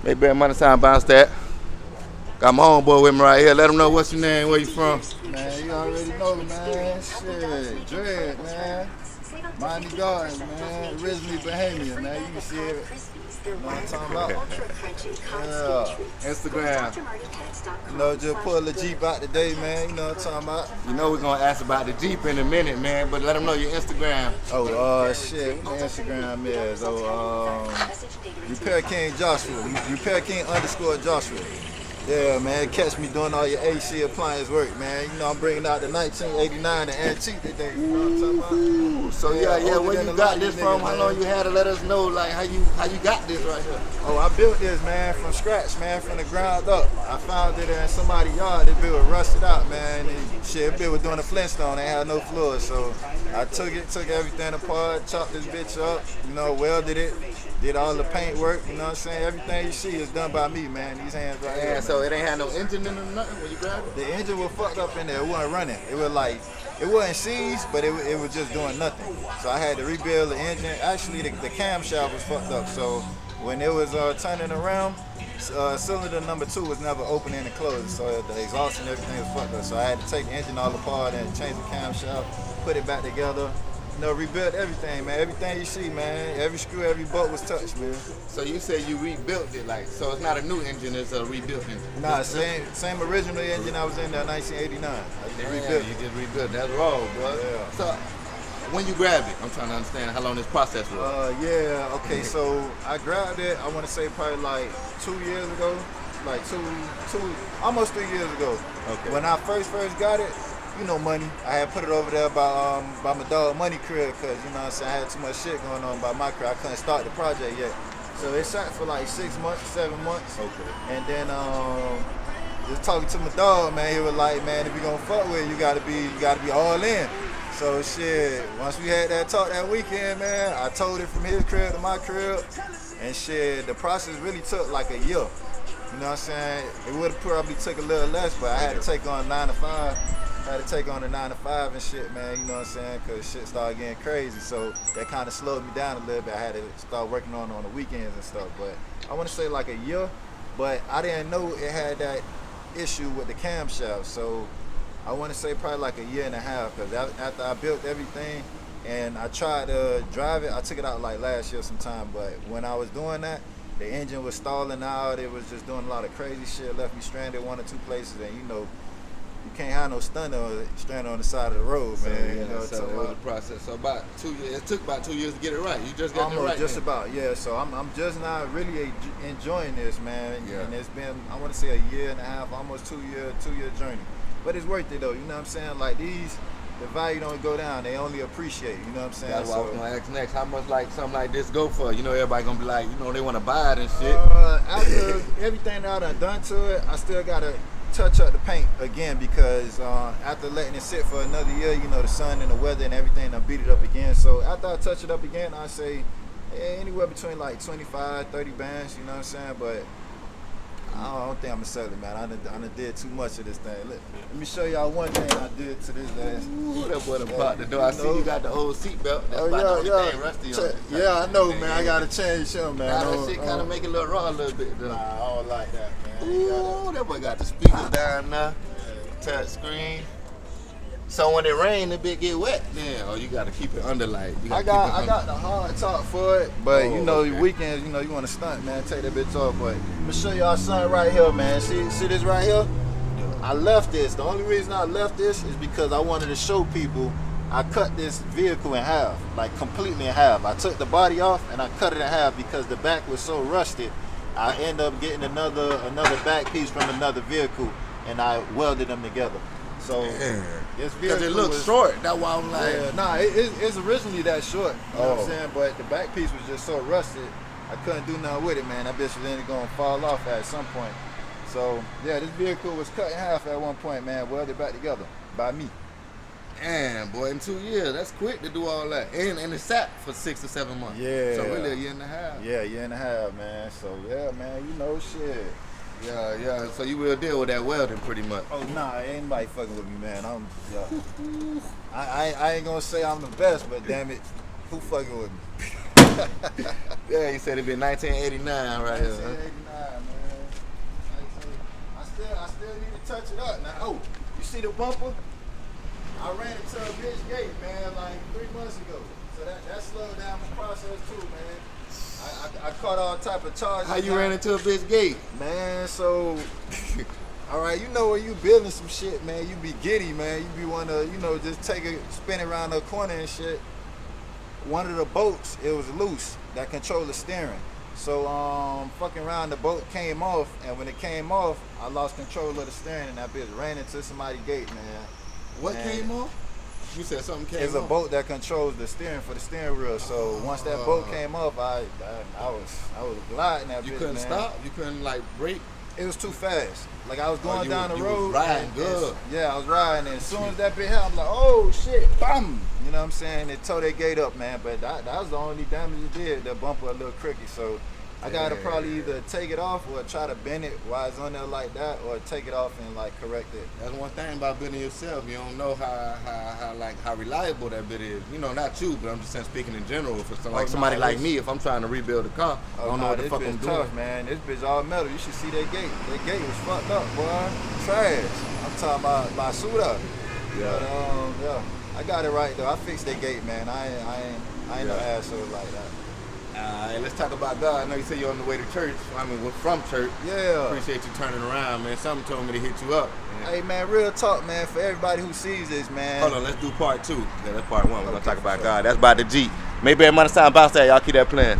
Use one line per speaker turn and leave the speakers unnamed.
Make better money time bounce that. Got my homeboy with me right here. Let him know what's your name, where you from.
Man, you already know, man. Shit, Dread, man. Miami Gardens, man. Originally Bahamian, man. You can see it. You know what I'm talking about? Yeah.
Instagram.
You know, just pull the Jeep out today, man. You know what I'm talking about?
You know we're gonna ask about the Jeep in a minute, man, but let them know your Instagram.
Oh, shit. What my Instagram is? Repair King Joshua. Repair King _ Joshua. Yeah, man, catch me doing all your AC appliance work, man. You know, I'm bringing out the 1989 the antique today. You know what I'm talking about?
So yeah, where you got this from? How long you had to let us know, like how you got this right here?
Oh, I built this, man, from scratch, man, from the ground up. I found it in somebody's yard. This bit was rusted out, man. And shit, this bit was doing a Flintstone. They had no floors, so I took everything apart, chopped this bitch up, you know, welded it. Did all the paint work, you know what I'm saying? Everything you see is done by me, man. These hands right here.
So it ain't had no engine in it or nothing when you grabbed it?
The engine was fucked up in there. It wasn't running. It was like, it wasn't seized, but it was just doing nothing. So I had to rebuild the engine. Actually, the camshaft was fucked up. So when it was turning around, cylinder number 2 was never opening and closing. So the exhaust and everything was fucked up. So I had to take the engine all apart and change the camshaft, put it back together. You know, rebuilt everything, man. Everything you see, man. Every screw, every bolt was touched, man.
So you said you rebuilt it, like, so it's not a new engine, it's a rebuilt engine?
Nah, same original engine I was in there, 1989.
You just rebuilt. That's wrong, bro.
Yeah.
So when you grabbed it, I'm trying to understand how long this process was.
Okay, so I grabbed it, I want to say probably like 2 years ago. Like almost 3 years ago.
Okay.
When I first got it, you know, money. I had put it over there by my dog Money crib because, you know what I'm saying, I had too much shit going on by my crib. I couldn't start the project yet. So it sat for like 6 months, 7 months.
Okay.
And then just talking to my dog, man, he was like, man, if you gonna fuck with it, you gotta be all in. So shit, once we had that talk that weekend, man, I told it from his crib to my crib. And shit, the process really took like a year. You know what I'm saying? It would have probably took a little less, but I had to take on 9 to 5. I had to take on the 9 to 5 and shit, man, you know what I'm saying? Because shit started getting crazy. So that kind of slowed me down a little bit. I had to start working on the weekends and stuff. But I want to say like a year, but I didn't know it had that issue with the camshaft. So I want to say probably like a year and a half. Because after I built everything and I tried to drive it, I took it out like last year sometime. But when I was doing that, the engine was stalling out. It was just doing a lot of crazy shit. Left me stranded 1 or 2 places. And you know, you can't have no stunner stranded on the side of the road, man.
So,
you know,
so it was a process. So about 2 years. It took about 2 years to get it right. You just got it right.
Just about, yeah. So I'm just now really enjoying this, man.
Yeah.
And it's been, I want to say, a year and a half, almost 2 year journey. But it's worth it though. You know what I'm saying? Like these, the value don't go down. They only appreciate. You know what I'm saying?
That's what I was gonna ask next. How much like something like this go for? You know, everybody gonna be like, you know, they want to buy it and shit.
After everything that I done to it, I still gotta touch up the paint again because after letting it sit for another year, you know, the sun and the weather and everything, I beat it up again. So after I touch it up again, I say anywhere between like 25, 30 bands, you know what I'm saying? But I don't think I'm gonna sell it, man. I done did too much of this thing. Let me show y'all one thing I did to this ass.
Ooh, that boy about the door. I see you got the old seatbelt. That's about the only thing rusty on it.
Yeah, I know, man. I gotta change him, man.
Now that shit kind of make it look raw a little bit, though.
Nah, I don't like that, man.
Ooh, that boy got the speakers down now. Touch screen. So when it rain, the bit get wet. Then, you gotta keep it under light.
I got the hard top for it, but you know, weekends, you know, you want to stunt, man. Take that bitch off, but I'm gonna show y'all something right here, man. See this right here? I left this. The only reason I left this is because I wanted to show people I cut this vehicle in half, like completely in half. I took the body off and I cut it in half because the back was so rusted. I end up getting another back piece from another vehicle, and I welded them together. So this vehicle,
because it looks short. That's why I'm like,
yeah, nah, it's originally that short. You know what I'm saying? But the back piece was just so rusted, I couldn't do nothing with it, man. That bitch was then gonna fall off at some point. So yeah, this vehicle was cut in half at one point, man. Welded back together by me.
damn, boy, in 2 years, that's quick to do all that. And it sat for 6 to 7 months.
Yeah.
So really a year and a half.
Yeah, a year and a half, man. So yeah, man, you know shit.
Yeah. So you will deal with that welding pretty much.
Oh nah, ain't nobody fucking with me, man. I ain't gonna say I'm the best, but damn it, who fucking with me?
Yeah, he said it been 1989 right here.
1989, man. I still need to touch it up. Now, oh, you see the bumper? I ran into a bitch gate, man, like 3 months ago. So that slowed down the process too, man. I caught all type of charges.
How you ran into a bitch gate?
Man, so all right, you know when you building some shit, man, you be giddy, man. You be wanna, just take a spin around the corner and shit. One of the bolts, it was loose that controlled the steering. So fucking around, the bolt came off, and when it came off, I lost control of the steering, and that bitch ran into somebody's gate, man.
What came off? You said something came off?
It's a bolt that controls the steering for the steering wheel. So once that bolt came off, I was gliding that bitch, man.
You couldn't stop? You couldn't like brake?
It was too fast. Like I was going down the road.
Was riding good.
Yeah, I was riding, and as soon as that bitch happened, I'm like, oh shit, bam! You know what I'm saying? It tore that gate up, man. But that was the only damage it did. The bumper a little cricky, so I gotta probably either take it off or try to bend it while it's on there like that, or take it off and like correct it.
That's one thing about building yourself. You don't know how reliable that bit is. You know, not you, but I'm just saying speaking in general. For somebody like me, if I'm trying to rebuild a car, I don't know what the fuck I'm doing.
Tough, man. This bitch all metal. You should see that gate. That gate was fucked up, boy. Trash. I'm talking about my suit up.
Yeah.
But, yeah. I got it right though. I fixed that gate, man. I ain't no asshole like that.
Alright, let's talk about God. I know you said you're on the way to church. I mean, we're from church.
Yeah.
Appreciate you turning around, man. Something told me to hit you up. Man.
Hey, man, real talk, man. For everybody who sees this, man.
Hold on, let's do part 2. Yeah, that's part 1. We're going to talk about God. That's about the Jeep. Maybe every time bounce that, y'all keep that playing.